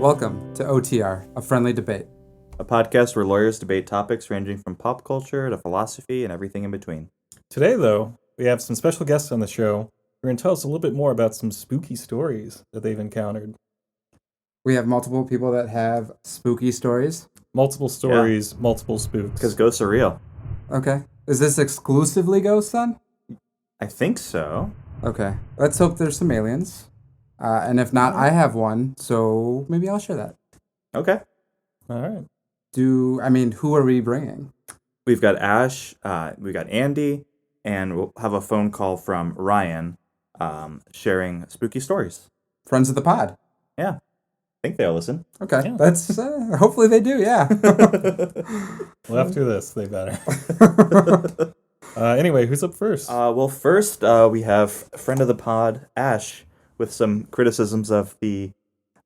Welcome to OTR, a friendly debate. A podcast where lawyers debate topics ranging from pop culture to philosophy and everything in between. Today, though, we have some special guests on the show. They're going to tell us a little bit more about some spooky stories that they've encountered. We have multiple people that have spooky stories. Multiple stories, multiple spooks. Because ghosts are real. Okay. Is this exclusively ghosts then? I think so. Okay. Let's hope there's some aliens. And if not, I have one, so maybe I'll share that. Okay. All right. Who are we bringing? We've got Ash, we got Andy, and we'll have a phone call from Ryan sharing spooky stories. Friends of the pod. Yeah. I think they'll listen. Okay. Yeah. That's hopefully they do, yeah. Well, after this, they better. Anyway, who's up first? First, we have a friend of the pod, Ash, with some criticisms of the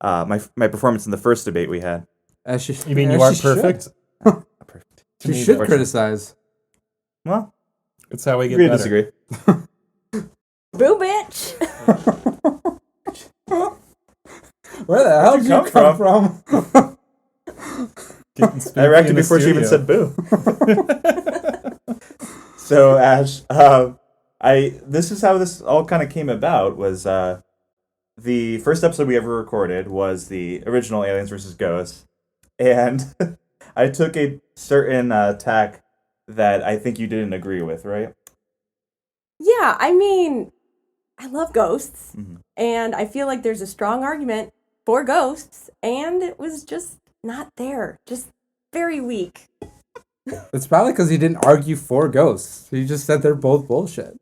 my performance in the first debate we had. You mean you aren't perfect? Perfect. She should criticize. Well, It's how we get agree to better. disagree. Boo, bitch! Where the hell did you come from? I reacted before she even said boo. So, Ash, this is how this all kind of came about, was the first episode we ever recorded was the original Aliens vs. Ghosts, and I took a certain tack that I think you didn't agree with, right? Yeah, I mean, I love ghosts, Mm-hmm. and I feel like there's a strong argument for ghosts, and it was just not there. Just very weak. It's probably because he didn't argue for ghosts. He just said they're both bullshit.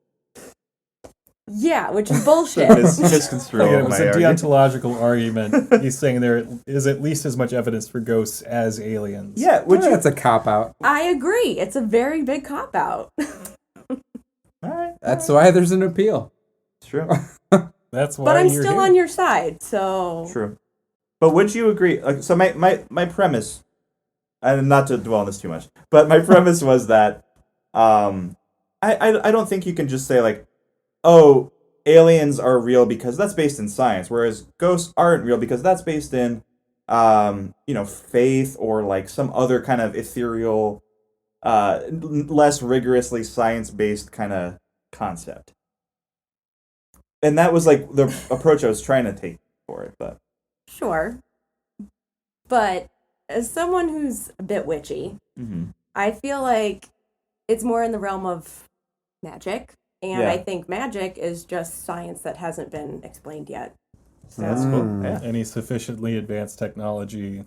Yeah, which is bullshit. Misconstrued It was my a argument. deontological argument. He's saying there is at least as much evidence for ghosts as aliens. Yeah, That's a cop-out. I agree. It's a very big cop-out. All right, That's why there's an appeal. it's true. That's why But I'm you're still here. on your side, so... True. But would you agree? So my premise, and not to dwell on this too much, but my premise was that I don't think you can just say like, oh, aliens are real because that's based in science, whereas ghosts aren't real because that's based in faith or like some other kind of ethereal, less rigorously science-based kind of concept. And that was like the approach I was trying to take for it, but Sure. But as someone who's a bit witchy, I feel like it's more in the realm of magic. And Yeah. I think magic is just science that hasn't been explained yet. So, that's cool. Yeah. Any sufficiently advanced technology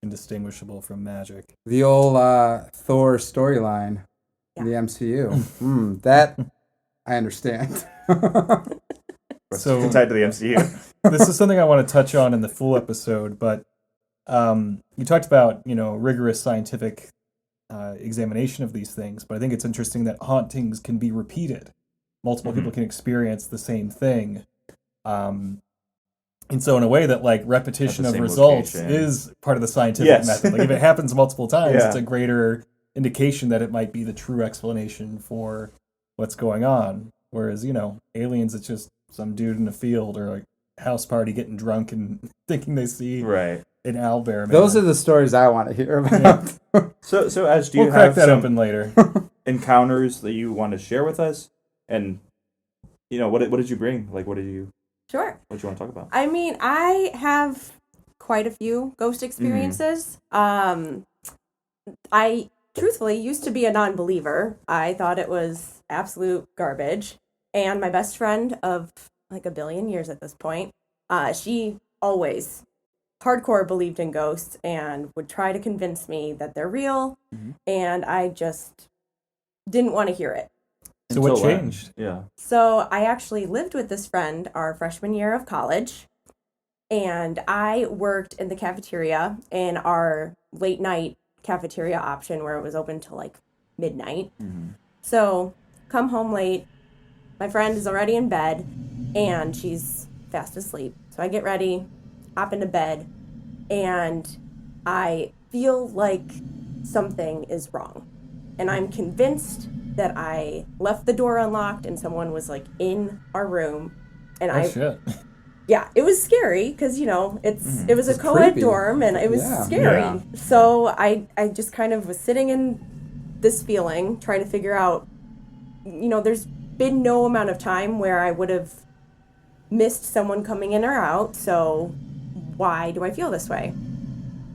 indistinguishable from magic. The old Thor storyline in the MCU. That I understand. So tied to the MCU. this is something I want to touch on in the full episode, but you talked about, rigorous scientific examination of these things, but I think it's interesting that hauntings can be repeated. Multiple people can experience the same thing. And so in a way that like repetition of same results location. is part of the scientific method. Like if it happens multiple times, Yeah. it's a greater indication that it might be the true explanation for what's going on. Whereas, aliens, it's just some dude in a field or like house party getting drunk and thinking they see Right. an owlbear. Those are the stories I want to hear about. So Ash, do We'll you crack have that some open later. encounters that you want to share with us? And what did you bring? Like what did you sure. want to talk about? I mean, I have quite a few ghost experiences. I truthfully used to be a non-believer. I thought it was absolute garbage. And my best friend of like a billion years at this point, she always hardcore believed in ghosts and would try to convince me that they're real. And I just didn't want to hear it. So what Until when? changed? Yeah. So I actually lived with this friend our freshman year of college, and I worked in the cafeteria in our late night cafeteria option where it was open till like midnight. So come home late, my friend is already in bed, and she's fast asleep. So I get ready, hop into bed, and I feel like something is wrong. And I'm convinced that I left the door unlocked and someone was like in our room. And Oh, shit. yeah, it was scary because, you know, it was a It's co-ed creepy. dorm and it was Yeah. scary. Yeah. So I just kind of was sitting in this feeling, trying to figure out, you know, there's been no amount of time where I would have missed someone coming in or out. So why do I feel this way?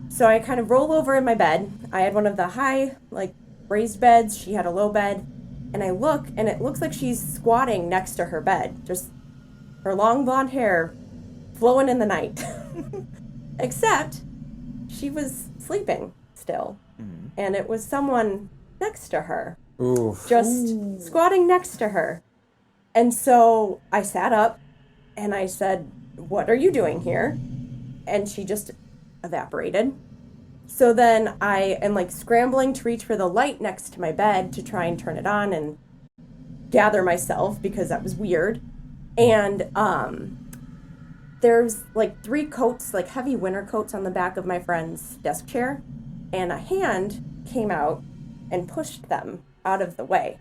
So I kind of roll over in my bed. I had one of the high, like, raised beds. She had a low bed. And I look, and it looks like she's squatting next to her bed. Just her long blonde hair flowing in the night. Except she was sleeping still. And it was someone next to her. Oof. Just squatting next to her. And so I sat up and I said, "What are you doing here?" And she just evaporated. So then I am like scrambling to reach for the light next to my bed to try and turn it on and gather myself because that was weird. And there's like 3 coats, like heavy winter coats on the back of my friend's desk chair, and a hand came out and pushed them out of the way.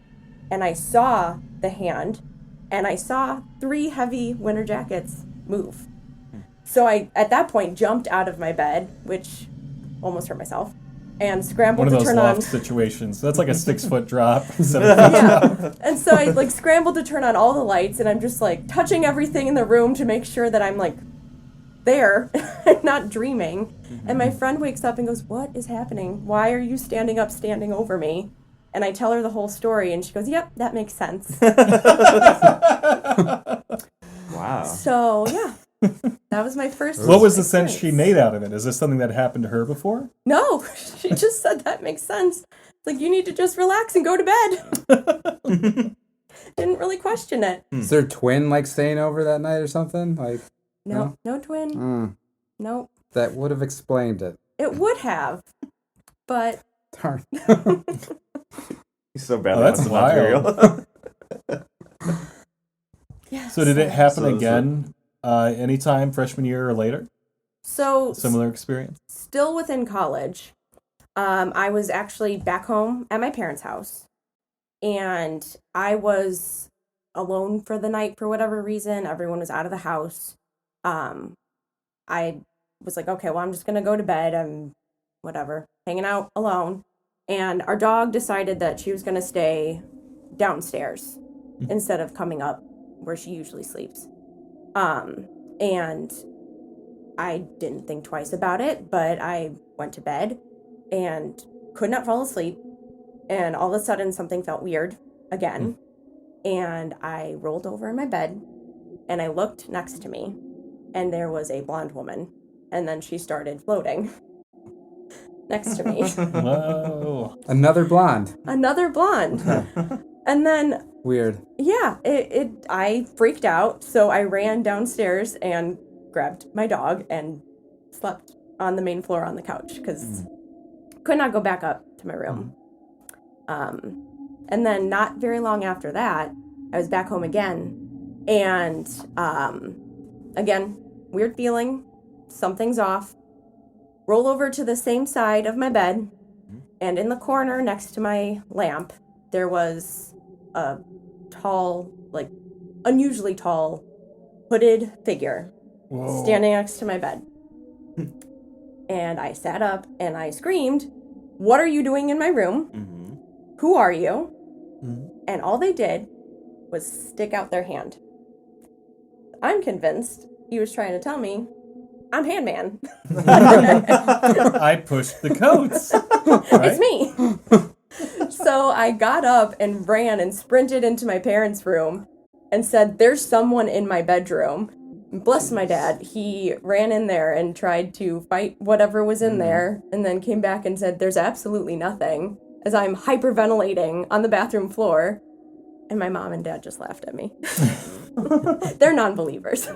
And I saw the hand, and I saw 3 heavy winter jackets move. So I, at that point, jumped out of my bed, which almost hurt myself, and scrambled One of to those turn loft on. situations. That's like a 6-foot drop. 7 feet. Yeah. And so I like scrambled to turn on all the lights, and I'm just like touching everything in the room to make sure that I'm like there, not dreaming. And my friend wakes up and goes, "What is happening? Why are you standing up, standing over me?" And I tell her the whole story, and she goes, "Yep, that makes sense." Wow. So yeah, that was my first. What was the sense she experience. made out of it? Is this something that happened to her before? No, she just said that makes sense. It's like, you need to just relax and go to bed. Didn't really question it. Is their twin like staying over that night or something? Like, No twin. Nope. that would have explained it. It would have, but Darn. He's so bad Oh, at that's haunted material. yeah. So did it happen So- again anytime freshman year or later? So Similar experience? still within college, I was actually back home at my parents' house, and I was alone for the night for whatever reason. Everyone was out of the house. I was like, okay, well, I'm just gonna go to bed. I'm whatever, hanging out alone. And our dog decided that she was gonna stay downstairs instead of coming up where she usually sleeps. And I didn't think twice about it, but I went to bed and could not fall asleep. And all of a sudden, something felt weird again. And I rolled over in my bed and I looked next to me, and there was a blonde woman. And then she started floating next to me. Whoa. Another blonde. Another blonde. And then, Weird. yeah, I freaked out. So I ran downstairs and grabbed my dog and slept on the main floor on the couch because could not go back up to my room. And then not very long after that, I was back home again. And again, weird feeling. Something's off. Roll over to the same side of my bed. And in the corner next to my lamp, there was a tall, like unusually tall, hooded figure Whoa. standing next to my bed. And I sat up and I screamed, "What are you doing in my room? Who are you?" And all they did was stick out their hand. I'm convinced he was trying to tell me I'm Handman. I pushed the coats. Right? It's me. So I got up and ran and sprinted into my parents' room and said, "There's someone in my bedroom." Bless my dad. He ran in there and tried to fight whatever was in there and then came back and said, "There's absolutely nothing," as I'm hyperventilating on the bathroom floor. And my mom and dad just laughed at me. They're non-believers.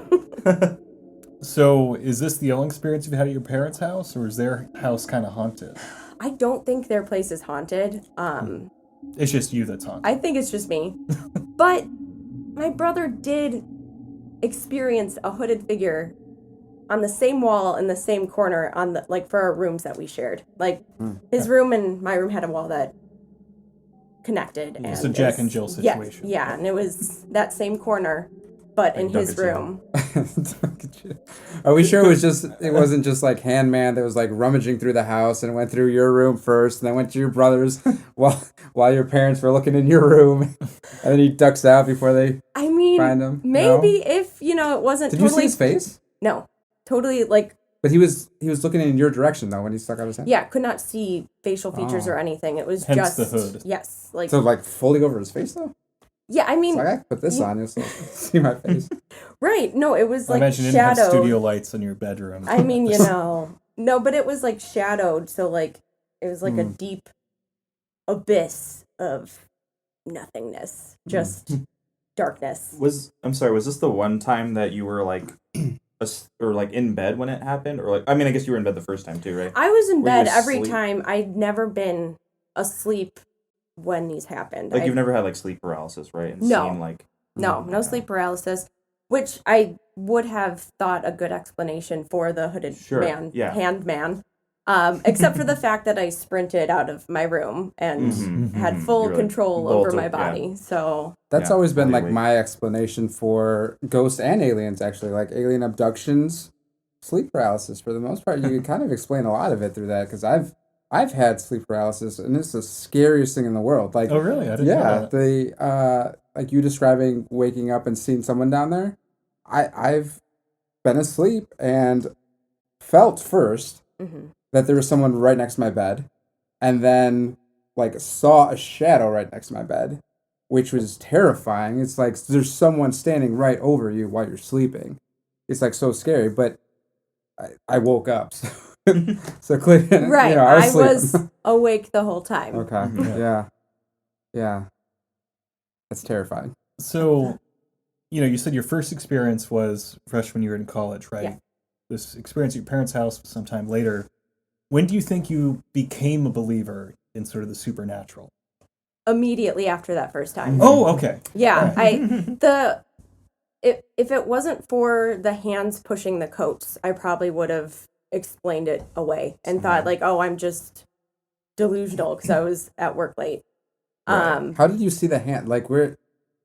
So is this the only experience you've had at your parents' house, or is their house kind of haunted? I don't think their place is haunted. It's just you that's haunted. I think it's just me. But my brother did experience a hooded figure on the same wall in the same corner on the like for our rooms that we shared. Like his room and my room had a wall that connected. And It's a Jack and Jill situation. Yeah, and it was that same corner. but Like in his Duncan room. Are we sure it wasn't just like Handman that was like rummaging through the house and went through your room first and then went to your brother's while your parents were looking in your room and then he ducks out before they find him? Maybe if, it wasn't Did totally... you see his face? No. Totally, like... But he was looking in your direction, though, when he stuck out his hand? Yeah, could not see facial features or anything. It was Hence just... the hood. Yes. Like, So, like, fully over his face, though? yeah, I mean... It's like, I put this on, you'll still see my face. Right. No, it was, I like, imagine you didn't have shadowed. studio lights in your bedroom. I mean, No, but it was, like, shadowed, so, like, it was, like, a deep abyss of nothingness. Just darkness. Was this the one time that you were like, or like in bed when it happened, or like I guess you were in bed the first time too, right? I was in Were you bed every asleep? time. I'd never been asleep when these happened. Like you've never had like sleep paralysis, right? And No. seen, like, No sleep paralysis, which I would have thought a good explanation for the hooded hand man. Except for the fact that I sprinted out of my room and had full You're, like, control over bolted, my body. So That's Yeah, always been, like, bodyweight. my explanation for ghosts and aliens, actually. Like, alien abductions, sleep paralysis, for the most part. You can kind of explain a lot of it through that, because I've had sleep paralysis, and it's the scariest thing in the world. Like, Oh, really? I didn't know that. like you describing waking up and seeing someone down there, I've been asleep and felt first that there was someone right next to my bed, and then like saw a shadow right next to my bed, which was terrifying. It's like there's someone standing right over you while you're sleeping. It's like so scary, but I woke up. So clearly, right, I I was was awake the whole time. Okay. Yeah. That's terrifying. So, you said your first experience was freshman year in college, right? Yeah. This experience at your parents' house sometime later. When do you think you became a believer in sort of the supernatural? Immediately after that first time. Oh, okay. Yeah, if it wasn't for the hands pushing the coats, I probably would have explained it away and thought like, oh, I'm just delusional because I was at work late. How did you see the hand? Like you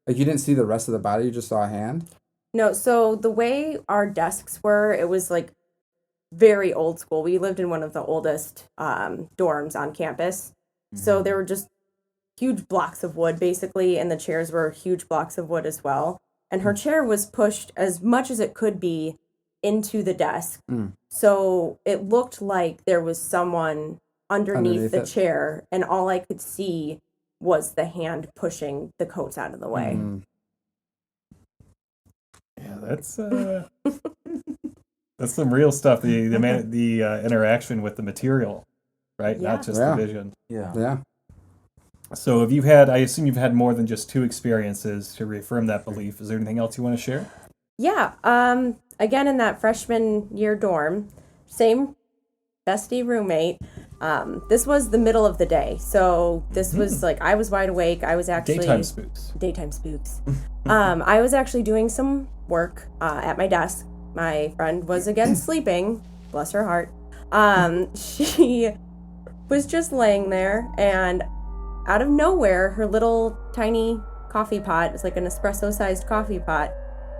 didn't see the rest of the body, you just saw a hand? No, so the way our desks were, it was like very old school. We lived in one of the oldest dorms on campus. So there were just huge blocks of wood basically, and the chairs were huge blocks of wood as well. And her chair was pushed as much as it could be into the desk. So it looked like there was someone underneath the chair, and all I could see was the hand pushing the coats out of the way. Yeah, that's that's some real stuff. The interaction with the material, right? Yeah. Not just the vision. Yeah. So I assume you've had more than just two experiences to reaffirm that belief. Is there anything else you want to share? Yeah. Again, in that freshman year dorm, same bestie roommate. This was the middle of the day. So this was like, I was wide awake. I was actually... Daytime spooks. I was actually doing some work at my desk. My friend was again sleeping. Bless her heart. She was just laying there, and out of nowhere, her little tiny coffee pot, it's like an espresso-sized coffee pot,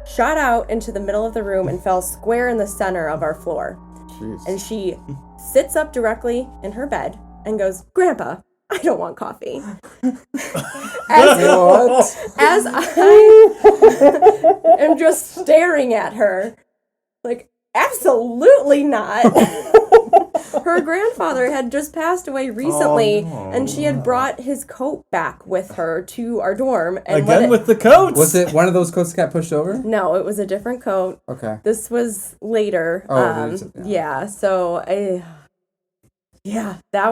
shot out into the middle of the room and fell square in the center of our floor. Jeez. And she sits up directly in her bed and goes, "Grandpa, I don't want coffee." As I am just staring at her, like, absolutely not. Her grandfather had just passed away recently, and she had brought his coat back with her to our dorm. And Again with the coats? Was it one of those coats that got pushed over? No, it was a different coat. Okay. This was later. That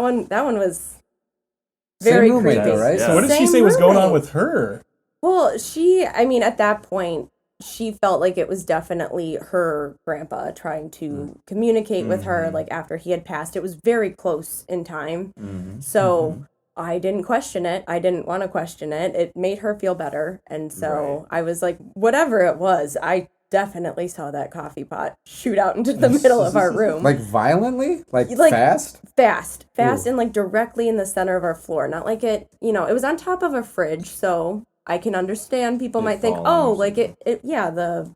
one was very Same roommate, creepy. though, right? So what did she Same say was going on roommate. with her? Well, at that point, she felt like it was definitely her grandpa trying to communicate with her, like, after he had passed. It was very close in time. So I didn't question it. I didn't want to question it. It made her feel better. And so I was like, whatever it was, I definitely saw that coffee pot shoot out into the middle of our room. Like violently? Like fast? Fast, and like directly in the center of our floor. Not like it was on top of a fridge, so I can understand people It might think, falling oh, or like the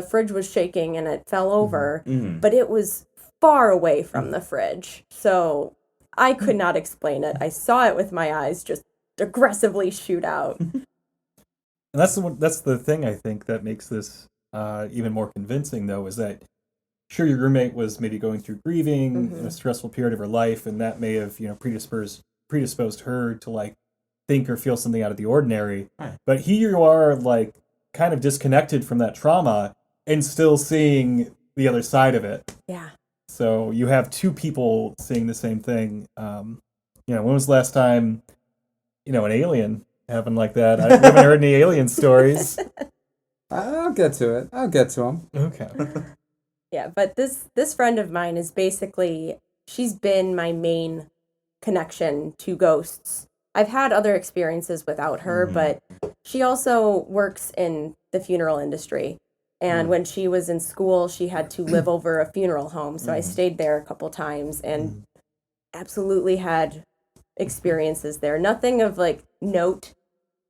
fridge was shaking and it fell over, but it was far away from the fridge. So I could not explain it. I saw it with my eyes just aggressively shoot out. And that's the thing I think that makes this even more convincing, though, is that sure, your roommate was maybe going through grieving in a stressful period of her life, and that may have predisposed her to like think or feel something out of the ordinary. Right. But here you are, like kind of disconnected from that trauma and still seeing the other side of it. Yeah. So you have two people seeing the same thing. When was the last time, an alien happened like that? I haven't heard any alien stories. I'll get to it. I'll get to them. Okay. Yeah, but this friend of mine is basically, she's been my main connection to ghosts. I've had other experiences without her, but she also works in the funeral industry. And when she was in school, she had to live over a funeral home. So I stayed there a couple times and absolutely had experiences there. Nothing of like note.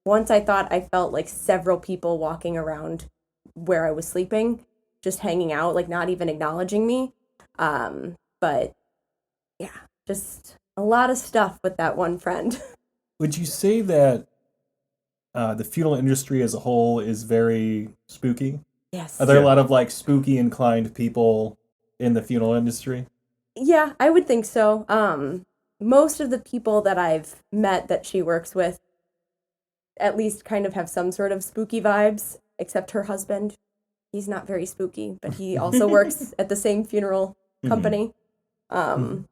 Once I thought I felt like several people walking around where I was sleeping, just hanging out, like not even acknowledging me. But yeah, just a lot of stuff with that one friend. Would you say that the funeral industry as a whole is very spooky? Yes. Are there a lot of like spooky inclined people in the funeral industry? Yeah, I would think so. Most of the people that I've met that she works with at least kind of have some sort of spooky vibes, except her husband. He's not very spooky, but he also works at the same funeral company. So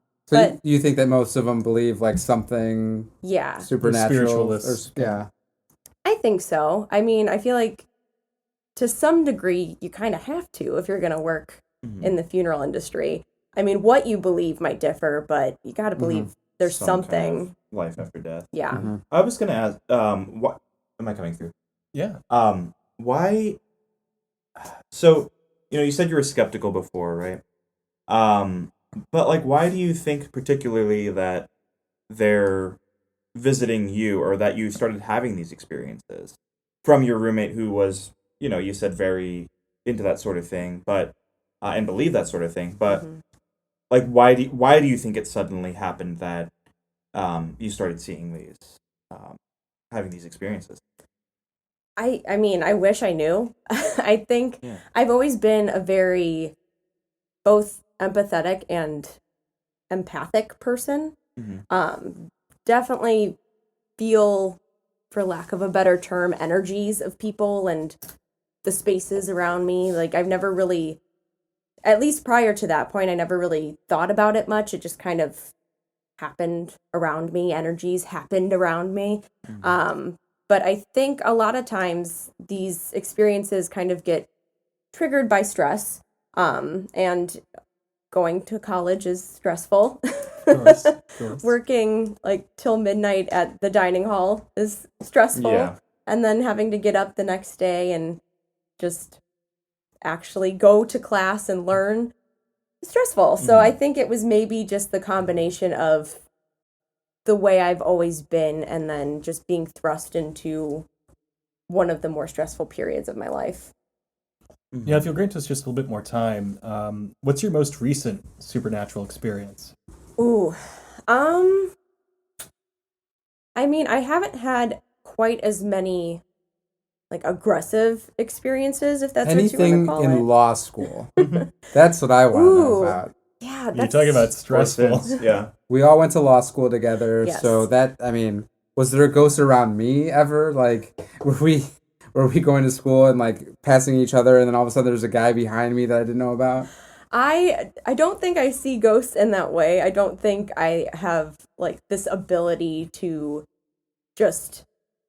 you think that most of them believe like something supernatural? Spiritualists. I think so. I mean, I feel like to some degree you kind of have to if you're going to work in the funeral industry. I mean, what you believe might differ, but you got to believe there's Some something. kind of life after death. Yeah. I was going to ask, what am I coming through? Yeah. Why? So, you said you were skeptical before, right? But like, why do you think particularly that they're visiting you, or that you started having these experiences from your roommate who was, you said very into that sort of thing, but and believe that sort of thing, but like, why do you think it suddenly happened that you started seeing these, having these experiences? I mean, I wish I knew. I think I've always been a very both empathetic and empathic person. Definitely feel, for lack of a better term, energies of people and the spaces around me. Like I've never really, at least prior to that point, I never really thought about it much. It just kind of happened around me. Energies happened around me. But I think a lot of times these experiences kind of get triggered by stress. And going to college is stressful. Of course. Working like till midnight at the dining hall is stressful. Yeah. And then having to get up the next day and just actually go to class and learn is stressful. So I think it was maybe just the combination of the way I've always been and then just being thrust into one of the more stressful periods of my life. Yeah, if you'll grant us just a little bit more time, what's your most recent supernatural experience? Ooh, I mean, I haven't had quite as many like aggressive experiences, if that's Anything what you want to call in it. law school. That's what I want to know about. Yeah, You're that's talking about stressful. Yeah. We all went to law school together, Yes. so that, I mean, was there a ghost around me ever? Like, were we going to school and like passing each other, and then all of a sudden there's a guy behind me that I didn't know about? I don't think I see ghosts in that way. I don't think I have like this ability to just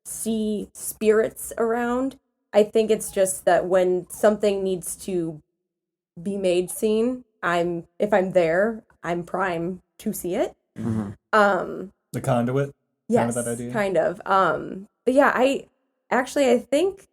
see spirits around. I think it's just that when something needs to be made seen, if I'm there, I'm prime to see it. The conduit? Yes, kind of that idea? kind of. But yeah, I think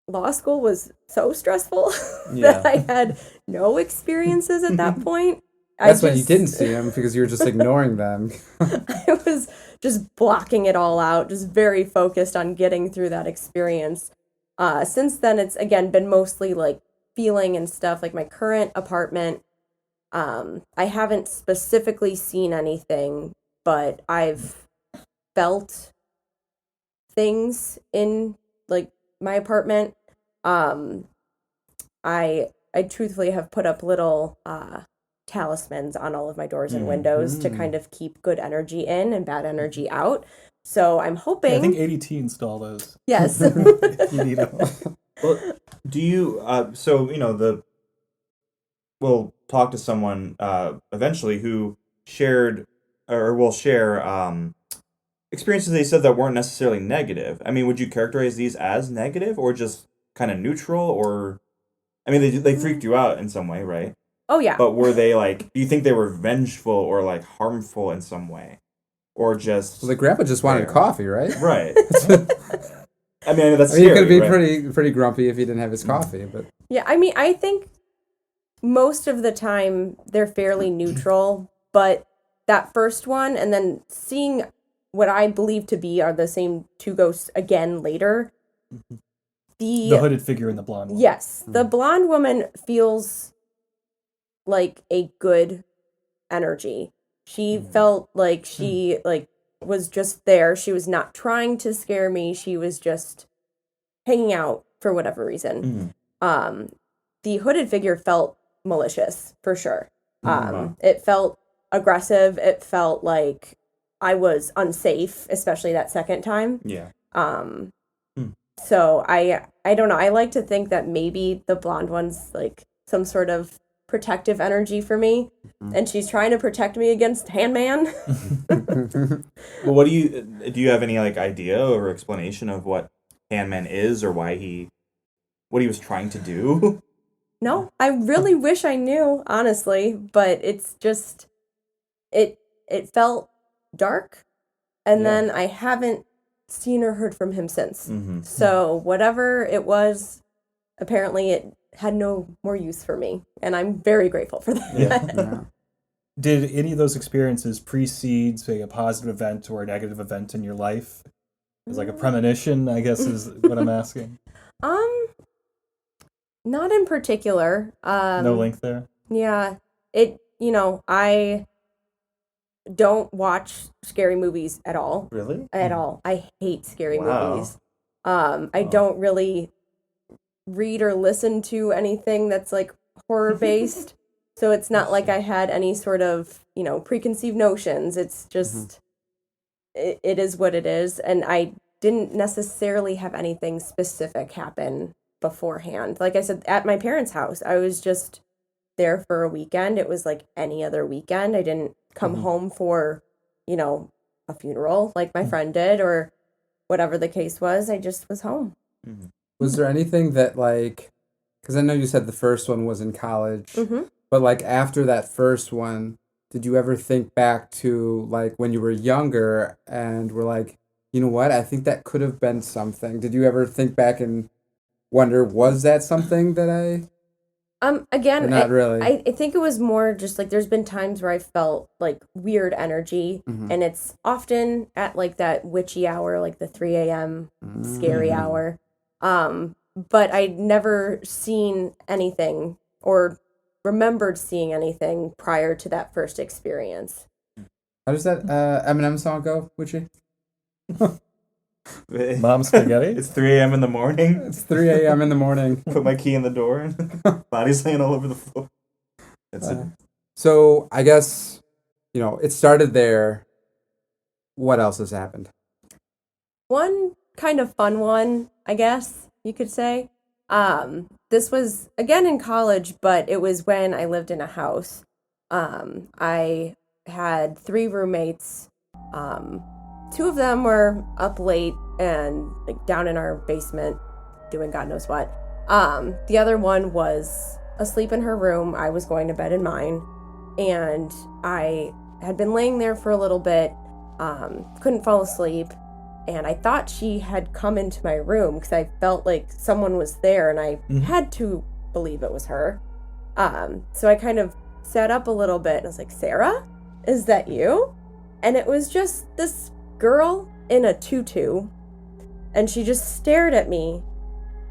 law school was so stressful that I had no experiences at that point. That's when you didn't see them because you were just ignoring them. I was just blocking it all out, just very focused on getting through that experience. Since then, it's again been mostly like feeling and stuff. Like my current apartment, I haven't specifically seen anything, but I've felt things in like my apartment. I truthfully have put up little talismans on all of my doors and windows to kind of keep good energy in and bad energy out. So I'm hoping. Yeah, I think ADT install those. Yes. You need them. Well, do you? So we'll talk to someone eventually who shared or will share experiences they said that weren't necessarily negative. I mean, would you characterize these as negative or just kind of neutral? Or, I mean, they freaked you out in some way, right? Oh yeah. But were they like? Do you think they were vengeful or like harmful in some way, or just? Well, the grandpa just wanted coffee, right? Right. I mean, that's he scary, could be right? pretty grumpy if he didn't have his coffee, but Yeah, I mean, I think most of the time they're fairly neutral, but that first one and then seeing what I believe to be are the same two ghosts again later. The hooded figure and the blonde one. Yes, the blonde woman feels like a good energy. She felt like she was just there. She was not trying to scare me. She was just hanging out for whatever reason. The hooded figure felt malicious for sure. It felt aggressive. It felt like I was unsafe, especially that second time. Yeah. So I don't know. I like to think that maybe the blonde one's like some sort of protective energy for me, and she's trying to protect me against Handman. Well, what do you have any like idea or explanation of what Handman is or what he was trying to do? No, I really wish I knew, honestly, but it's just it felt dark, and then I haven't seen or heard from him since. So whatever it was, apparently it had no more use for me, and I'm very grateful for that. yeah. Did any of those experiences precede, say, a positive event or a negative event in your life? It's like a premonition, I guess, is what I'm asking. Not in particular. No link there? Yeah. I don't watch scary movies at all. Really? At all. I hate scary Wow. movies. I don't really read or listen to anything that's like horror based. So it's not like I had any sort of, preconceived notions. It's just, it is what it is. And I didn't necessarily have anything specific happen beforehand. Like I said, at my parents' house, I was just there for a weekend. It was like any other weekend. I didn't come home for, a funeral like my friend did or whatever the case was. I just was home. Was there anything that because I know you said the first one was in college, but like after that first one, did you ever think back to like when you were younger and were like, you know what, I think that could have been something? Did you ever think back and wonder, was that something that I... Again, not really. I think it was more just like there's been times where I felt like weird energy, and it's often at like that witchy hour, like the 3 a.m. scary hour. But I'd never seen anything or remembered seeing anything prior to that first experience. How does that Eminem song go, Mucci? Mom spaghetti? It's 3 a.m. in the morning. It's 3 a.m. in the morning. Put my key in the door and body's laying all over the floor. That's it. So I guess, it started there. What else has happened? One kind of fun one, I guess you could say. This was again in college, but it was when I lived in a house. I had 3 roommates. 2 of them were up late and like down in our basement doing God knows what. The other one was asleep in her room. I was going to bed in mine, and I had been laying there for a little bit, couldn't fall asleep, and I thought she had come into my room because I felt like someone was there, and I had to believe it was her. So I kind of sat up a little bit, and I was like, Sarah, is that you? And it was just this girl in a tutu, and she just stared at me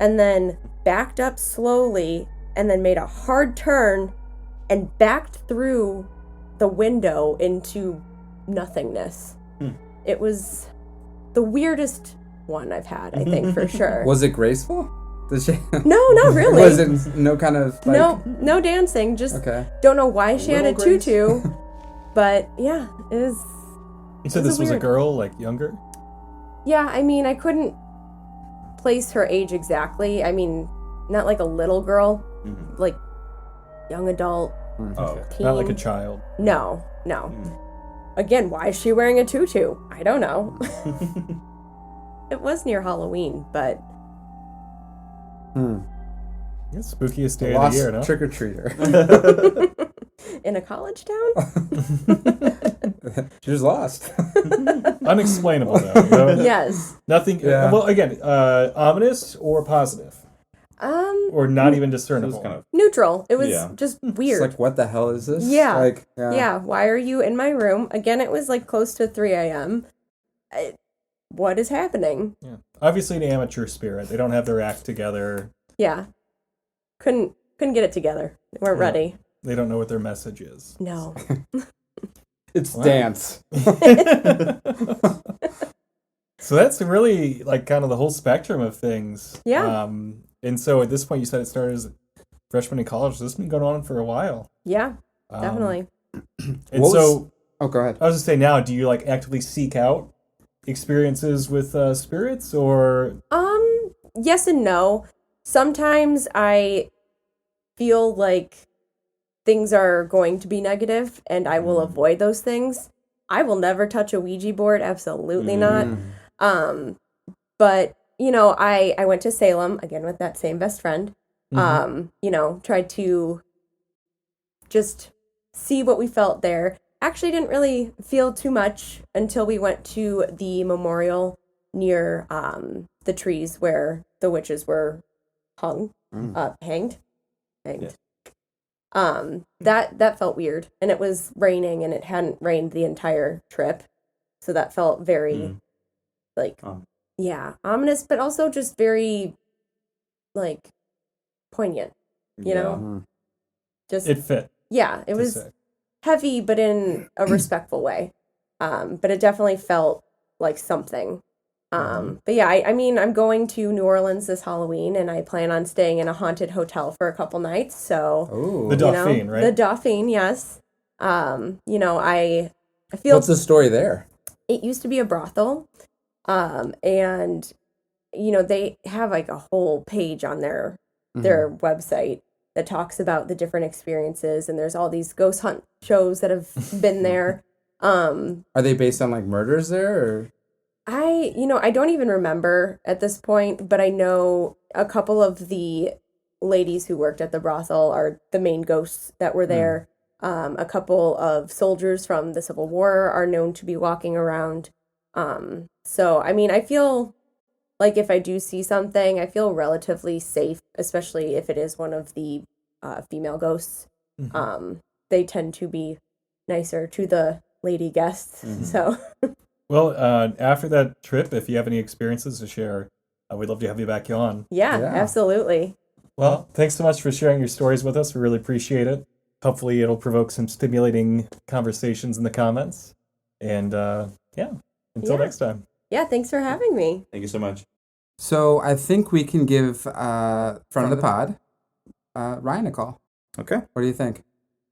and then backed up slowly and then made a hard turn and backed through the window into nothingness. It was the weirdest one I've had, I think, for sure. Was it graceful? Did she? No, not really. Was it no kind of like... No dancing. Just Okay. don't know why she had a Little grace? tutu, but yeah, it was. You said this was a girl, like younger? Yeah, I mean, I couldn't place her age exactly. I mean, not like a little girl, like young adult. Oh. Teen. Not like a child. No. Again, why is she wearing a tutu? I don't know. It was near Halloween, but It's spookiest day of the Lost year, no? trick-or-treater. in a college town? She was lost. Unexplainable, though. You know? Yes. Nothing. Yeah. Well, again, ominous or positive? Or not even It discernible? was kind of Neutral. It was Yeah. just It's weird. like, what the hell is this? Yeah. Like, Yeah, why are you in my room? Again, it was like close to 3 a.m. What is happening? Yeah. Obviously, an amateur spirit. They don't have their act together. Yeah. Couldn't get it together. They weren't Yeah. ready. They don't know what their message is. No. It's Wow. dance. So that's really like kind of the whole spectrum of things. Yeah. And so at this point, you said it started as a freshman in college. So this has been going on for a while. Yeah, definitely. And What so was- Oh, go ahead. I was just saying, now, do you like actively seek out experiences with spirits, or Yes and no. Sometimes I feel like things are going to be negative and I will avoid those things. I will never touch a Ouija board, absolutely not. But, you know, I went to Salem, again with that same best friend. You know, tried to just see what we felt there. Actually didn't really feel too much until we went to the memorial near the trees where the witches were hanged. Yeah. That felt weird, and it was raining, and it hadn't rained the entire trip, so that felt very like ominous, but also just very like poignant, you know. Just it fit? yeah, it to was say. heavy, but in a respectful way. But it definitely felt like something. But yeah, I mean, I'm going to New Orleans this Halloween, and I plan on staying in a haunted hotel for a couple nights. So Oh. The you know, Dauphine, right? the Dauphine, yes. You know, I feel What's the story there? it used to be a brothel, and you know they have like a whole page on their website that talks about the different experiences, and there's all these ghost hunt shows that have been there. Are they based on like murders there? Or? I don't even remember at this point, but I know a couple of the ladies who worked at the brothel are the main ghosts that were there. A couple of soldiers from the Civil War are known to be walking around. So, I mean, I feel like if I do see something, I feel relatively safe, especially if it is one of the female ghosts. They tend to be nicer to the lady guests. So, Well, after that trip, if you have any experiences to share, we'd love to have you back on. yeah, Yeah. absolutely. Well, thanks so much for sharing your stories with us. We really appreciate it. Hopefully, it'll provoke some stimulating conversations in the comments. And until next time. Yeah, thanks for having me. Thank you so much. So I think we can give front of the pod Ryan a call. Okay. What do you think?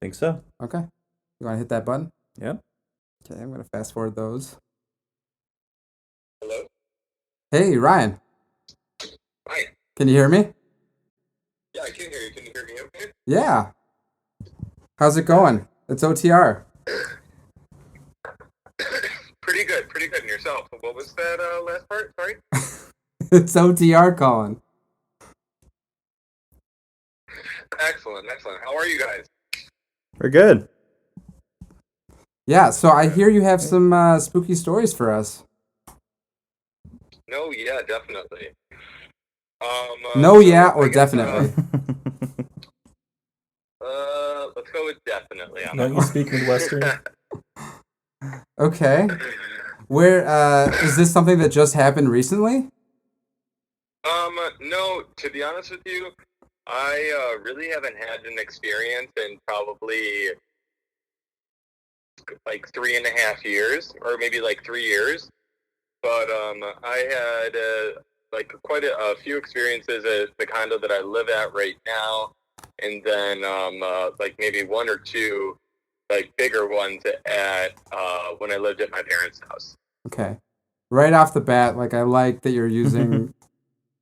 Think so. Okay. You want to hit that button? Yeah. Okay, I'm going to fast forward those. Hello? Hey, Ryan. Hi. Can you hear me? Yeah, I can hear you. Can you hear me okay? Yeah. How's it going? It's OTR. Pretty good. Pretty good. And yourself? What was that last part? Sorry? It's OTR calling. Excellent. Excellent. How are you guys? We're good. Yeah, so I hear you have some spooky stories for us. No, yeah, definitely. No, yeah, or I guess, definitely. let's go with definitely. Don't you speak Midwestern? Okay. Where is this something that just happened recently? No, to be honest with you, I really haven't had an experience in probably like 3.5 years, or maybe like 3 years. But I had like quite a few experiences at the condo that I live at right now, and then like maybe one or two like bigger ones at when I lived at my parents' house. Okay. Right off the bat, like I like that you're using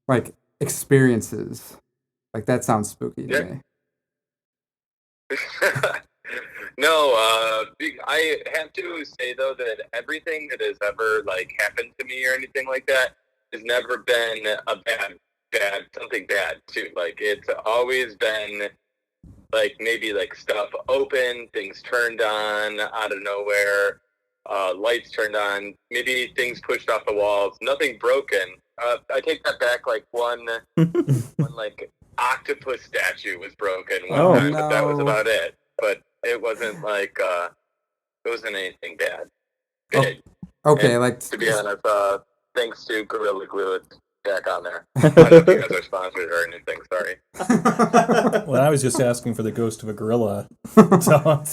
like experiences. Like that sounds spooky to me. No, I have to say though that everything that has ever like happened to me or anything like that has never been a bad something bad too. Like it's always been like maybe like stuff open, things turned on out of nowhere, lights turned on, maybe things pushed off the walls, nothing broken. I take that back. Like one like octopus statue was broken one time, but that was no. about it. But it wasn't like it wasn't anything bad. Big. Okay, And like to be honest, thanks to Gorilla Glue, it's back on there. I don't know if you guys are sponsored or anything. Sorry. Well, I was just asking for the ghost of a gorilla. All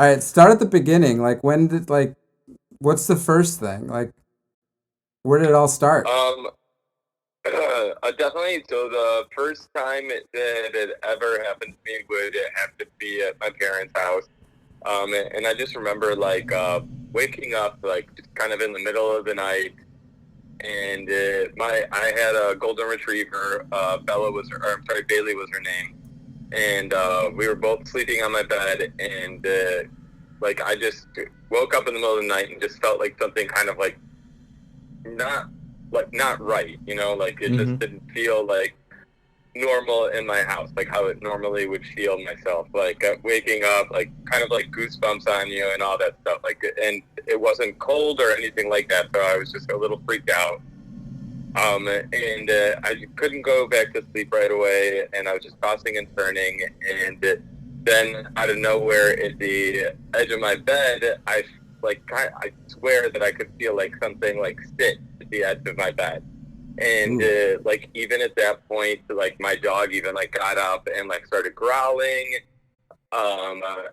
right, start at the beginning. Like when did what's the first thing? Like where did it all start? Definitely. So the first time that it ever happened to me would have to be at my parents' house. And I just remember like waking up like just kind of in the middle of the night, and I had a golden retriever. Bailey was her name, and we were both sleeping on my bed, and like I just woke up in the middle of the night and just felt like something kind of like not right, you know, like it just didn't feel like normal in my house, like how it normally would feel myself, like waking up, like kind of like goosebumps on you and all that stuff, like, and it wasn't cold or anything like that, so I was just a little freaked out. And I couldn't go back to sleep right away, and I was just tossing and turning, and then out of nowhere at the edge of my bed, I swear that I could feel like something like sit at the edge of my bed. And like even at that point, like my dog even like got up and like started growling. And I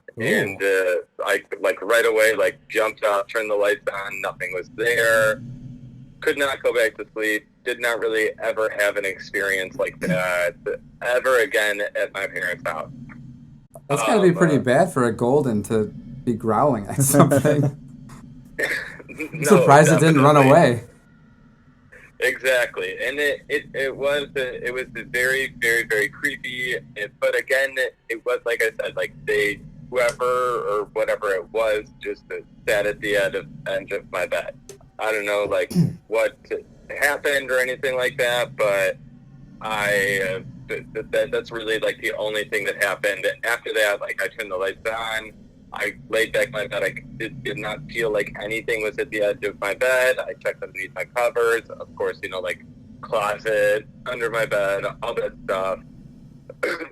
like right away like jumped up, turned the lights on, nothing was there. Could not go back to sleep. Did not really ever have an experience like that ever again at my parents' house. That's gotta be pretty bad for a golden to be growling at something. I'm surprised it didn't run away. Exactly, and it was very, very, very creepy. But again, it was like I said, like whoever or whatever it was just sat at the edge of my bed. I don't know like what happened or anything like that, but that's really like the only thing that happened. After that, like I turned the lights on. I laid back in my bed. I did not feel like anything was at the edge of my bed. I checked underneath my covers. Of course, you know, like closet, under my bed, all that stuff.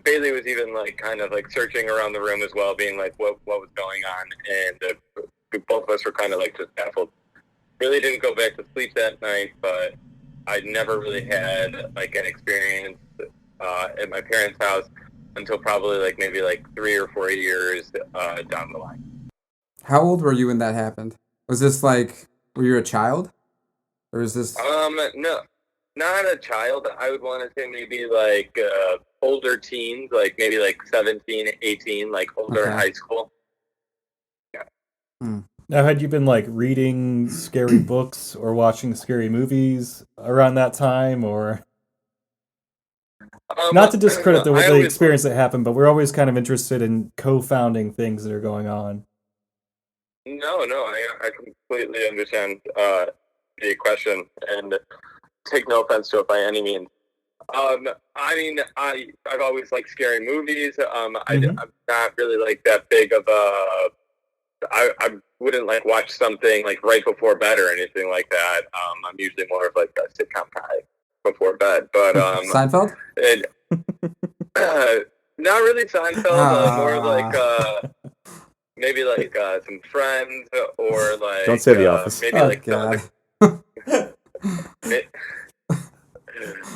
Bailey was even like kind of like searching around the room as well, being like, what was going on? And both of us were kind of like just baffled. Really didn't go back to sleep that night, but I never really had like an experience at my parents' house until probably like maybe like 3 or 4 years down the line. How old were you when that happened? Was this like, were you a child? Or is this... No, not a child. I would want to say maybe like older teens, like maybe like 17, 18, like older in high school. Yeah. Now, had you been like reading scary books or watching scary movies around that time, or... Not to discredit the experience that happened, but we're always kind of interested in co-founding things that are going on. No, I completely understand the question and take no offense to it by any means. I mean, I've always liked scary movies. I'm not really like that big of a... I wouldn't like watch something like right before bed or anything like that. I'm usually more of like a sitcom guy before bed, but Seinfeld? Not really Seinfeld. More like maybe like some friends or like Don't say The Office. maybe Oh, like God.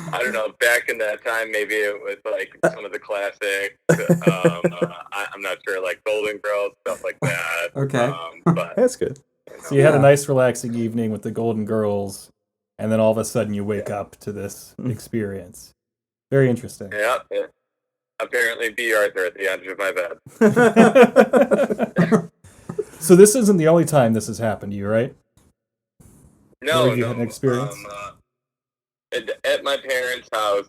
I don't know. Back in that time, maybe it was like some of the classics. I'm not sure, like Golden Girls, stuff like that. Okay. But That's good. So you had a Yeah. nice, relaxing evening with the Golden Girls, and then all of a sudden you wake up to this Mm. experience. Very interesting. yeah, apparently B. Arthur at the edge of my bed. So this isn't the only time this has happened to you, right? No, Or have you no. had an experience? At my parents' house,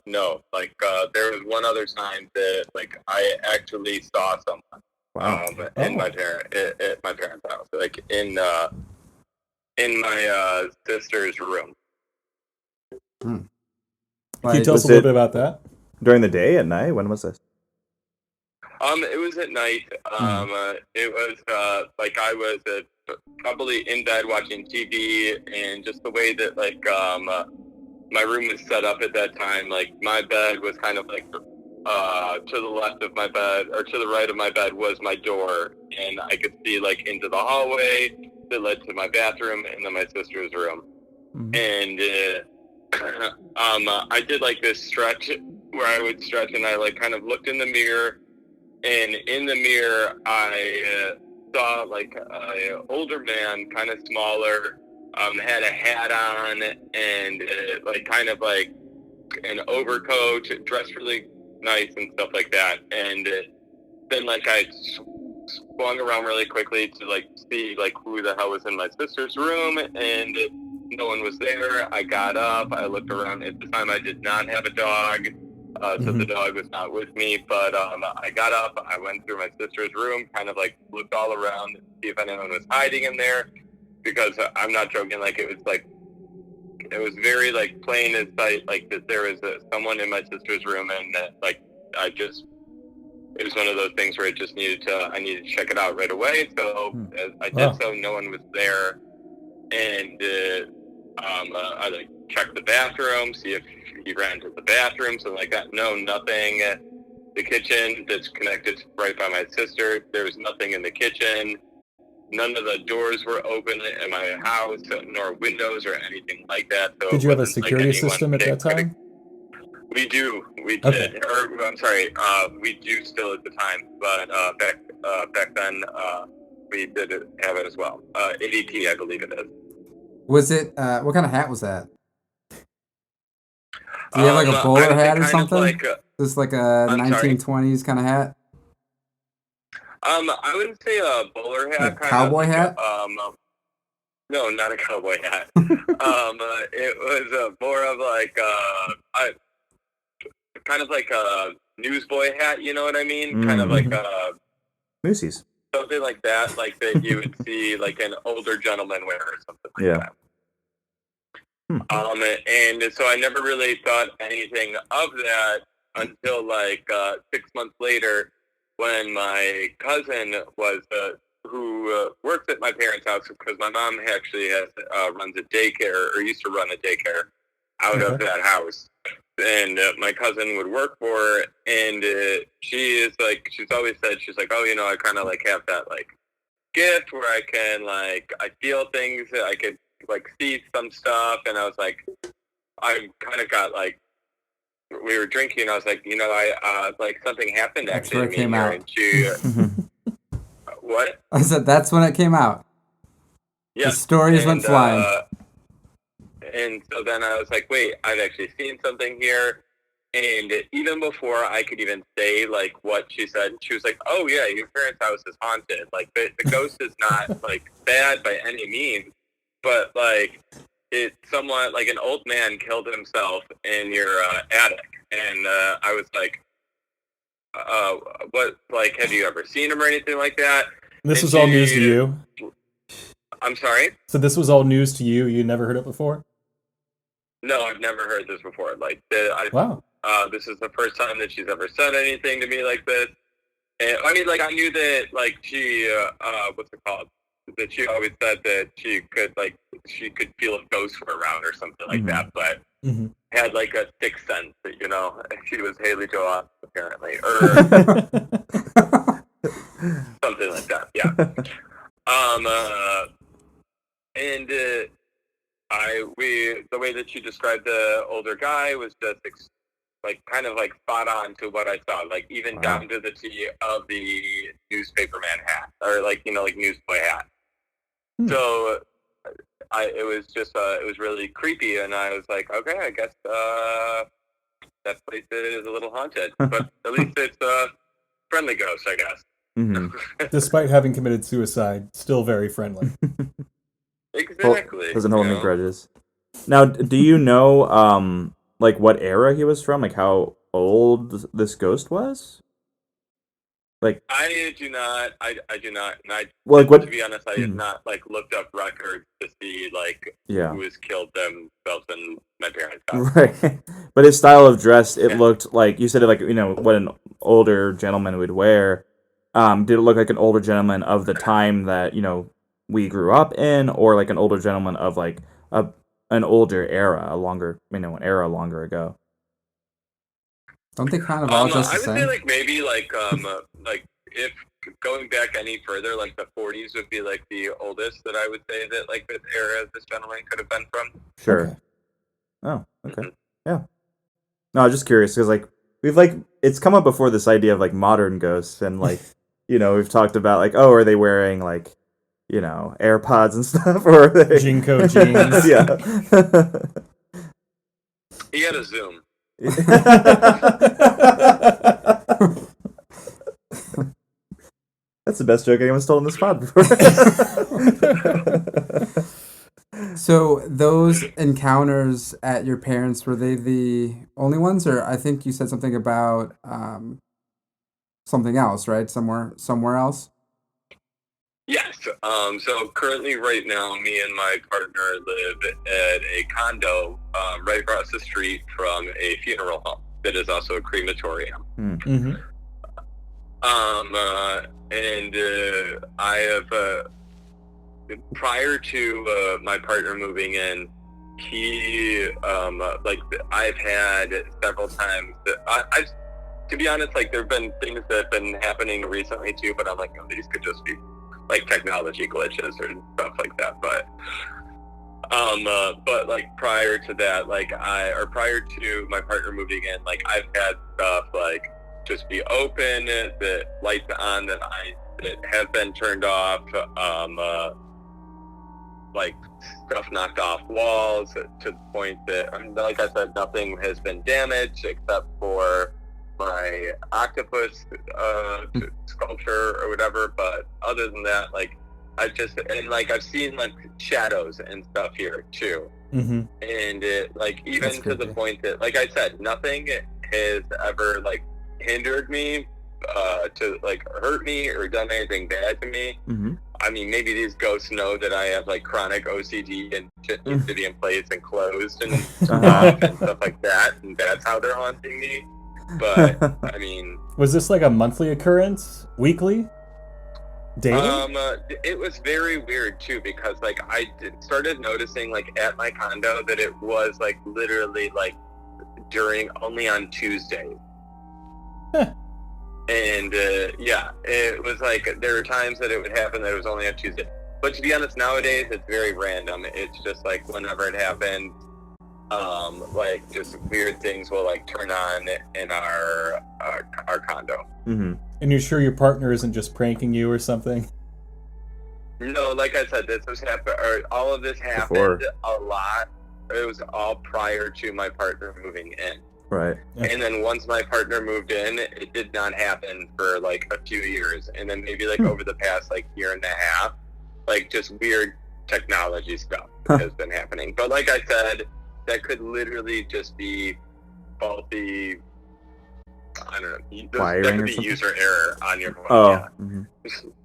no. Like there was one other time that like I actually saw someone. Wow. In my at my parents' house, like in my sister's room. Can you Like, tell us Was a little it- bit about that? During the day, at night? When was this? It was at night. It was like I was probably in bed watching TV, and just the way that like my room was set up at that time, like my bed was kind of like to the left of my bed, or to the right of my bed was my door, and I could see like into the hallway that led to my bathroom and then my sister's room. Mhm. And I did like this stretch where I would stretch, and I like kind of looked in the mirror, and in the mirror I saw like an older man, kind of smaller, had a hat on and like kind of like an overcoat, dressed really nice and stuff like that. And then like I swung around really quickly to like see like who the hell was in my sister's room, and no one was there. I got up, I looked around. At the time I did not have a dog, so the dog was not with me, but I got up, I went through my sister's room, kind of like looked all around to see if anyone was hiding in there, because I'm not joking, like it was very like plain as sight, like that there was someone in my sister's room, and like it was one of those things where I needed to check it out right away. So as I did so, no one was there, and I like checked the bathroom, see if he ran to the bathroom, something like that. No, nothing. The kitchen that's connected right by my sister, there was nothing in the kitchen. None of the doors were open in my house, nor windows or anything like that. So Did you have a it wasn't like security anyone system at that time? We do. We Okay. did. Or I'm sorry. We do still at the time, but back then we did have it as well. ADT, I believe it is. was it, what kind of hat was that? Do you have like a bowler hat or something? Just like a I'm sorry? 1920s kind of hat? I wouldn't say a bowler hat. Like a cowboy hat? No, not a cowboy hat. It was more of like kind of like a newsboy hat. You know what I mean? Kind of like Moosey's. something like that, like that you would see like an older gentleman wear or something like that. And so I never really thought anything of that until like 6 months later, when my cousin was who works at my parents' house, because my mom actually runs a daycare, or used to run a daycare out of that house, and my cousin would work for her, and she's always said, she's like, oh, I kind of like have that like gift where I can like I feel things, I could like see some stuff, and I was like, I kind of got like, we were drinking, and I was like, I like something happened That's actually where it came out. and she what? I said that's when it came out. Yeah. The stories went flying. And so then I was like, wait, I've actually seen something here. And even before I could even say like what she said, she was like, oh yeah, your parents' house is haunted. Like the ghost is not like bad by any means, but like it's somewhat like an old man killed himself in your attic. And I was like, what, like, have you ever seen him or anything like that? This was all news to you? I'm sorry? So this was all news to you? You never heard it before? No, I've never heard this before. Like, Wow. This is the first time that she's ever said anything to me like this. And I mean, like, I knew that, like, she, what's it called? That she always said that she could feel if ghosts were around or something like that, but had, like, a sixth sense that, she was Haley Joel Osment, apparently. Something like that. Yeah. And the way that you described the older guy was just like kind of like spot on to what I saw, like even down to the T of the newspaperman hat, or like like newsboy hat. So it was just it was really creepy, and I was like, okay, I guess that place is a little haunted, but at least it's a friendly ghost, I guess. Mm-hmm. Despite having committed suicide, still very friendly. Exactly. Doesn't hold any grudges. Now, do you know like what era he was from? Like how old this ghost was? Like I do not. And well, like what? To be honest, I had not like looked up records to see like who has killed themselves in my parents' house. Right. But his style of dress, it looked like you said it like what an older gentleman would wear. Did it look like an older gentleman of the time that we grew up in, or like an older gentleman of like an older era, an era longer ago? Don't they kind of all just the I would same? say like maybe like if going back any further, like the 40s would be like the oldest that I would say that like this era this gentleman could have been from. Sure. Okay. Oh, okay. Yeah. No, I was just curious because like it's come up before, this idea of like modern ghosts, and like we've talked about like, oh, are they wearing like AirPods and stuff, or are they Jinko jeans? Yeah. He had a Zoom. That's the best joke anyone's told in this pod before. So those encounters at your parents, were they the only ones, or I think you said something about something else, right? Somewhere else? Yes. So currently, right now, me and my partner live at a condo right across the street from a funeral home that is also a crematorium. Mm-hmm. And I have prior to my partner moving in, he like I've had several times that I've, to be honest, like there've been things that have been happening recently too, but I'm like, no, these could just be like technology glitches or stuff like that. But like prior to that, prior to my partner moving in, like I've had stuff like just be open, the lights on that have been turned off, like stuff knocked off walls to the point that, like I said, nothing has been damaged except for my octopus sculpture or whatever. But other than that, like I've seen like shadows and stuff here too. Mm-hmm. And it, like even That's to creepy. the point that, like I said, nothing has ever like hindered me to like hurt me or done anything bad to me. Mm-hmm. I mean, maybe these ghosts know that I have like chronic OCD and shit needs to be in place and closed and off and stuff like that, and that's how they're haunting me. But I mean, was this like a monthly occurrence, weekly, daily? it was very weird too, because like started noticing like at my condo that it was like literally like only on Tuesdays. And yeah, it was like there were times that it would happen that it was only on Tuesday. But to be honest, nowadays it's very random. It's just like whenever it happens, like just weird things will like turn on in our condo. Mm-hmm. And you're sure your partner isn't just pranking you or something? No, like I said, all of this happened a lot. It was all prior to my partner moving in. Right. And then once my partner moved in, it did not happen for like a few years. And then maybe like over the past like year and a half, like just weird technology stuff has been happening. But like I said, that could literally just be faulty, I don't know, Wiring that could or be something? user error on your phone. Oh. Yeah. Mm-hmm.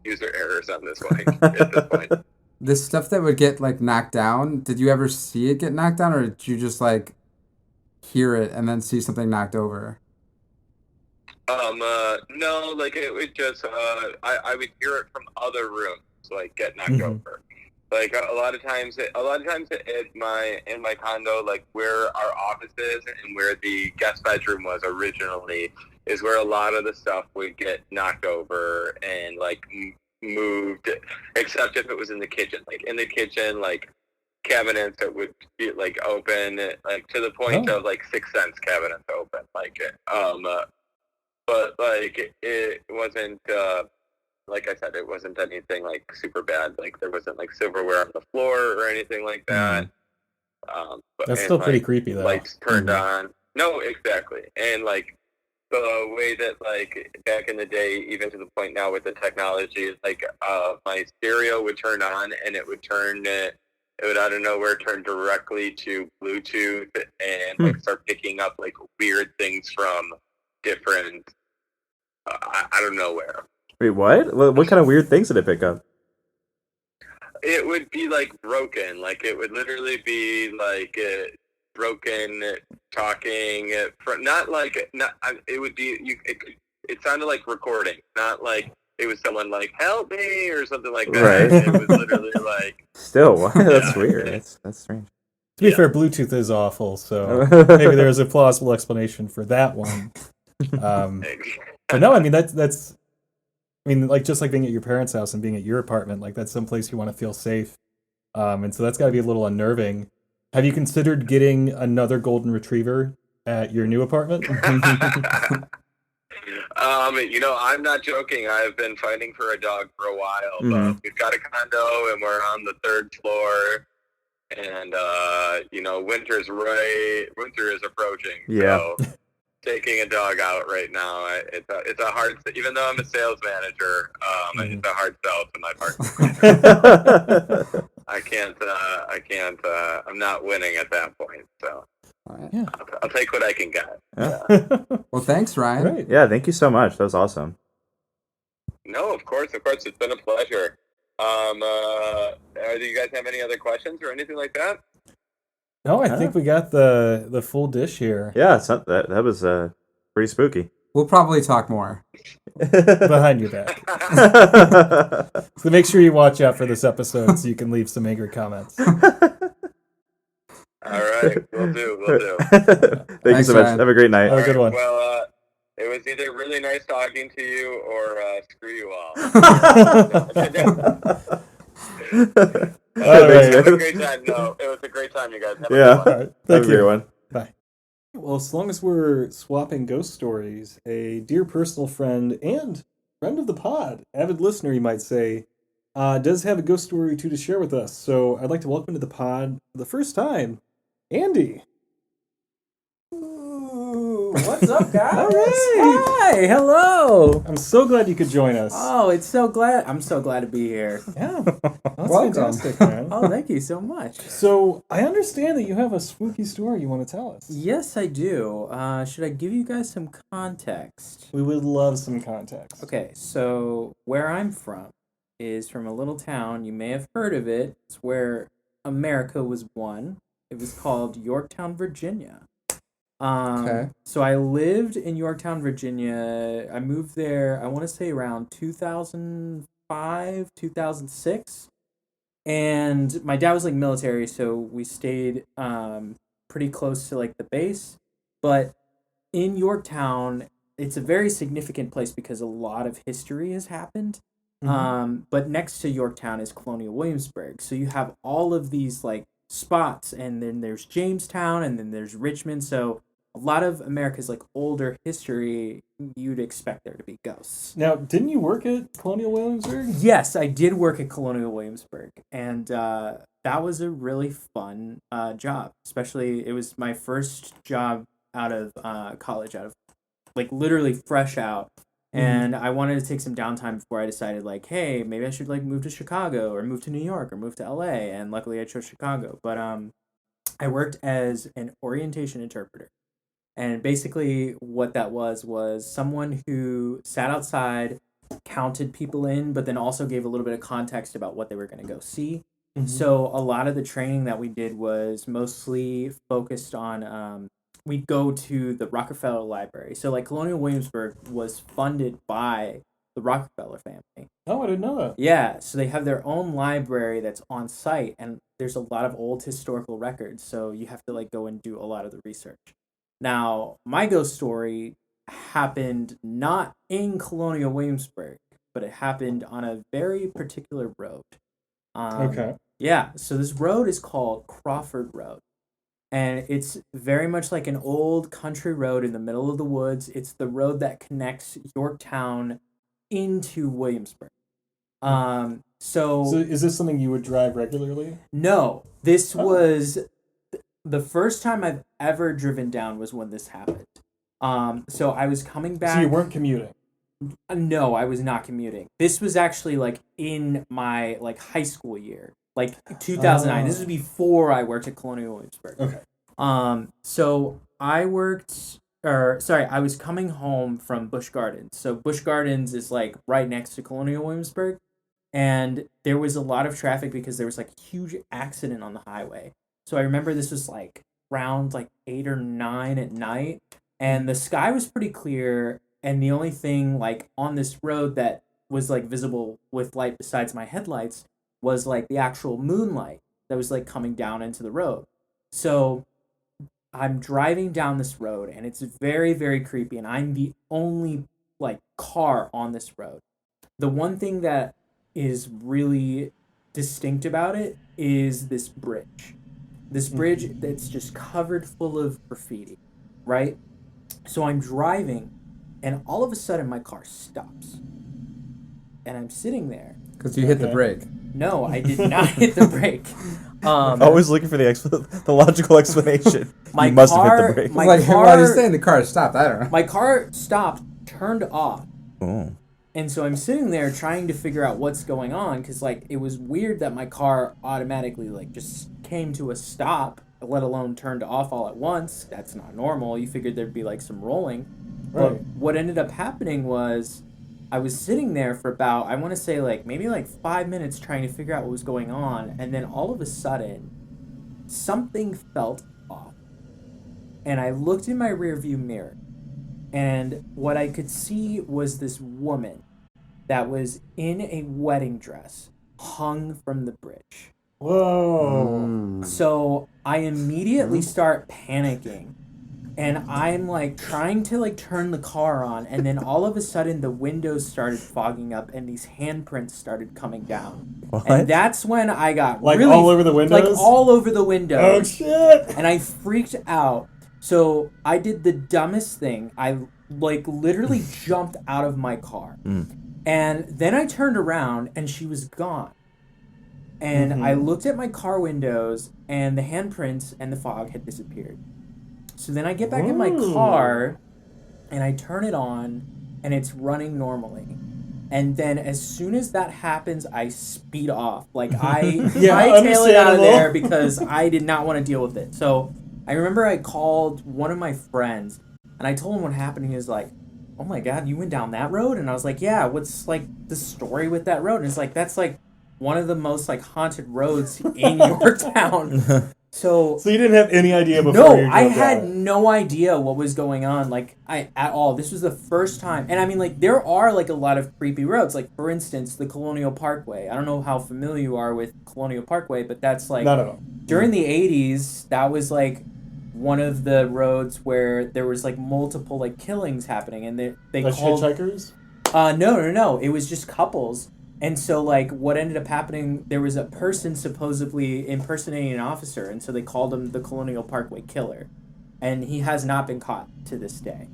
User errors on this one at this point. This stuff that would get like knocked down, did you ever see it get knocked down, or did you just like hear it and then see something knocked over? No, like it would just I would hear it from other rooms, like get knocked over. Like a lot of times in my condo, like where our office is and where the guest bedroom was originally, is where a lot of the stuff would get knocked over and like moved, except if it was in the kitchen. Like in the kitchen, like cabinets that would be like open, like to the point of like Sixth Sense cabinets open, like but like it wasn't. Like I said, it wasn't anything like super bad. Like there wasn't like silverware on the floor or anything like that. That's still pretty like, creepy though. Lights turned on. No, exactly. And like the way that like back in the day, even to the point now with the technology, is like my stereo would turn on and it would turn it would out of nowhere turn directly to Bluetooth and like start picking up like weird things from different I don't know where. Wait, what? What kind of weird things did it pick up? It would be like broken. Like it would literally be like broken talking. Not like not. It would be you. It sounded like recording, not like it was someone like help me or something like that. Right. It was literally like. Still, that's weird. That's strange. To be fair, Bluetooth is awful, so maybe there's a plausible explanation for that one. But no, I mean that's. I mean, like just like being at your parents' house and being at your apartment, like that's someplace you want to feel safe, and so that's got to be a little unnerving. Have you considered getting another golden retriever at your new apartment? I'm not joking. I've been fighting for a dog for a while, but we've got a condo and we're on the 3rd floor, and winter is approaching. Yeah. So taking a dog out right now, it's a hard. Even though I'm a sales manager, it's a hard sell to my partner. I can't. I'm not winning at that point. So yeah. I'll take what I can get. Yeah. Well, thanks, Ryan. Right. Yeah, thank you so much. That was awesome. No, of course. It's been a pleasure. Do you guys have any other questions or anything like that? No, I think we got the full dish here. Yeah, that was pretty spooky. We'll probably talk more. Behind your back. So make sure you watch out for this episode so you can leave some angry comments. All right, we'll do. Thank you so much. Have a great night. Have a good one. Well, it was either really nice talking to you or screw you all. It was a great time. No, it was a great time, you guys. Have a good one. Thank you. Everyone. Bye. Well, as long as we're swapping ghost stories, a dear personal friend and friend of the pod, avid listener, you might say, does have a ghost story or two to share with us. So I'd like to welcome to the pod for the first time, Andy. What's up, guys? All right. Hi, hello. I'm so glad you could join us. Oh, I'm so glad to be here. Yeah. That's Welcome. fantastic, man. Oh, thank you so much. So, I understand that you have a spooky story you want to tell us. Yes, I do. Should I give you guys some context? We would love some context. Okay, so where I'm from is from a little town. You may have heard of it. It's where America was won. It was called Yorktown, Virginia. Okay. So I lived in Yorktown, Virginia. I moved there, I want to say around 2005, 2006. And my dad was like military, so we stayed pretty close to like the base. But in Yorktown, it's a very significant place because a lot of history has happened. But next to Yorktown is Colonial Williamsburg. So you have all of these like spots, and then there's Jamestown, and then there's Richmond. So a lot of America's like older history, you'd expect there to be ghosts. Now, didn't you work at Colonial Williamsburg? Yes, I did work at Colonial Williamsburg, and that was a really fun job. Especially, it was my first job out of college, out of like literally fresh out. And I wanted to take some downtime before I decided, like, hey, maybe I should like move to Chicago or move to New York or move to LA. And luckily, I chose Chicago. But I worked as an orientation interpreter. And basically what that was someone who sat outside, counted people in, but then also gave a little bit of context about what they were going to go see. So a lot of the training that we did was mostly focused on, we'd go to the Rockefeller Library. So like Colonial Williamsburg was funded by the Rockefeller family. Oh, I didn't know that. Yeah, so they have their own library that's on site, and there's a lot of old historical records, so you have to like go and do a lot of the research. Now, my ghost story happened not in Colonial Williamsburg, but it happened on a very particular road. Okay. Yeah, so this road is called Crawford Road. And it's very much like an old country road in the middle of the woods. It's the road that connects Yorktown into Williamsburg. So is this something you would drive regularly? No, this was the first time I've ever driven down was when this happened. So I was coming back. So you weren't commuting? No, I was not commuting. This was actually like in my like high school year, like 2009. This was before I worked at Colonial Williamsburg. Okay. So I was coming home from Busch Gardens. So Busch Gardens is like right next to Colonial Williamsburg. And there was a lot of traffic because there was like a huge accident on the highway. So I remember this was like around like 8 or 9 at night, and the sky was pretty clear, and the only thing like on this road that was like visible with light besides my headlights was like the actual moonlight that was like coming down into the road. So I'm driving down this road, and it's very, very creepy, and I'm the only like car on this road. The one thing that is really distinct about it is this bridge. This bridge that's just covered full of graffiti, right? So I'm driving, and all of a sudden my car stops. And I'm sitting there. Because you hit the brake. No, I did not hit the brake. Always looking for the logical explanation. You must have hit the brake. My Like, car, why are you saying the car stopped? I don't know. my car stopped, turned off. Oh. And so I'm sitting there trying to figure out what's going on, because like it was weird that my car automatically like just came to a stop, let alone turned off all at once. That's not normal. You figured there'd be like some rolling. Right. But what ended up happening was I was sitting there for about, I want to say like maybe like 5 minutes trying to figure out what was going on, and then all of a sudden something felt off. And I looked in my rearview mirror, and what I could see was this woman that was in a wedding dress hung from the bridge. Whoa. So I immediately start panicking, and I'm like trying to like turn the car on, and then all of a sudden the windows started fogging up and these handprints started coming down. What? And that's when I got Like really, all over the windows? like all over the windows. Oh, shit. And I freaked out. So I did the dumbest thing. I like literally jumped out of my car. And then I turned around and she was gone. And I looked at my car windows, and the handprints and the fog had disappeared. So then I get back in my car and I turn it on, and it's running normally. And then as soon as that happens, I speed off. Like I tail it out of there because I did not want to deal with it. So I remember I called one of my friends, and I told him what happened. And he was like, "Oh my God, you went down that road?" And I was like, "Yeah, what's like the story with that road?" And it's like, that's like one of the most like haunted roads in Yorktown. So you didn't have any idea before no, you drove I had down. no idea what was going on, like at all. This was the first time, and I mean, like there are like a lot of creepy roads. Like for instance, the Colonial Parkway. I don't know how familiar you are with Colonial Parkway, but that's like Not at all. during the '80s. That was like one of the roads where there was like multiple like killings happening, and they Like called hitchhikers? no. It was just couples. And so, like, what ended up happening, there was a person supposedly impersonating an officer, and so they called him the Colonial Parkway Killer. And he has not been caught to this day.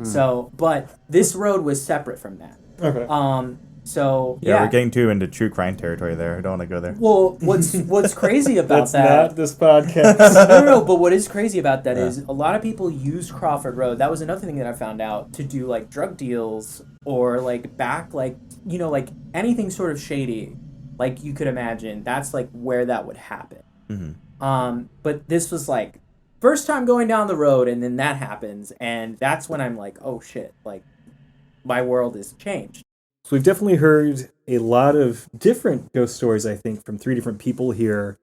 So, but this road was separate from that. Okay. So, Yeah, we're getting too into true crime territory there. I don't want to go there. Well, what's crazy about That's that... not this podcast. No, but what is crazy about that is a lot of people use Crawford Road. That was another thing that I found out, to do, like, drug deals or, like, back, like, you know, like, anything sort of shady, like, you could imagine. That's, like, where that would happen. But this was, like, first time going down the road, and then that happens, and that's when I'm like, oh, shit, like, my world has changed. So we've definitely heard a lot of different ghost stories, I think, from 3 different people here.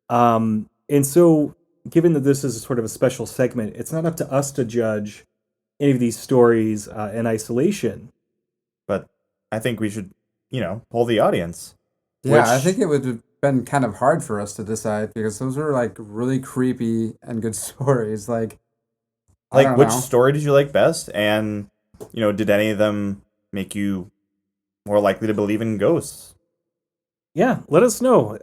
And so, given that this is sort of a special segment, it's not up to us to judge any of these stories in isolation. But I think we should, poll the audience. Yeah, I Which- think it would have been kind of hard for us to decide because those were like really creepy and good stories. Like, I don't Which know. story did you like best? And, did any of them make you more likely to believe in ghosts? Yeah, let us know.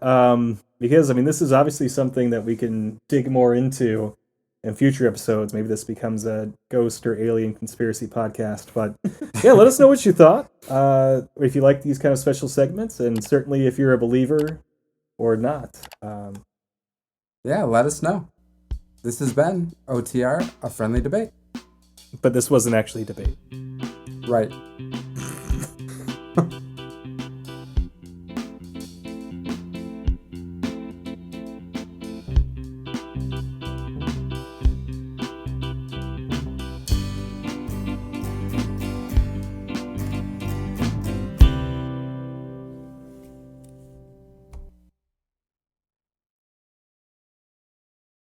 Because, this is obviously something that we can dig more into in future episodes. Maybe this becomes a ghost or alien conspiracy podcast. But yeah, let us know what you thought. If you like these kind of special segments, and certainly if you're a believer or not. Yeah, let us know. This has been OTR, a friendly debate. But this wasn't actually a debate. Right.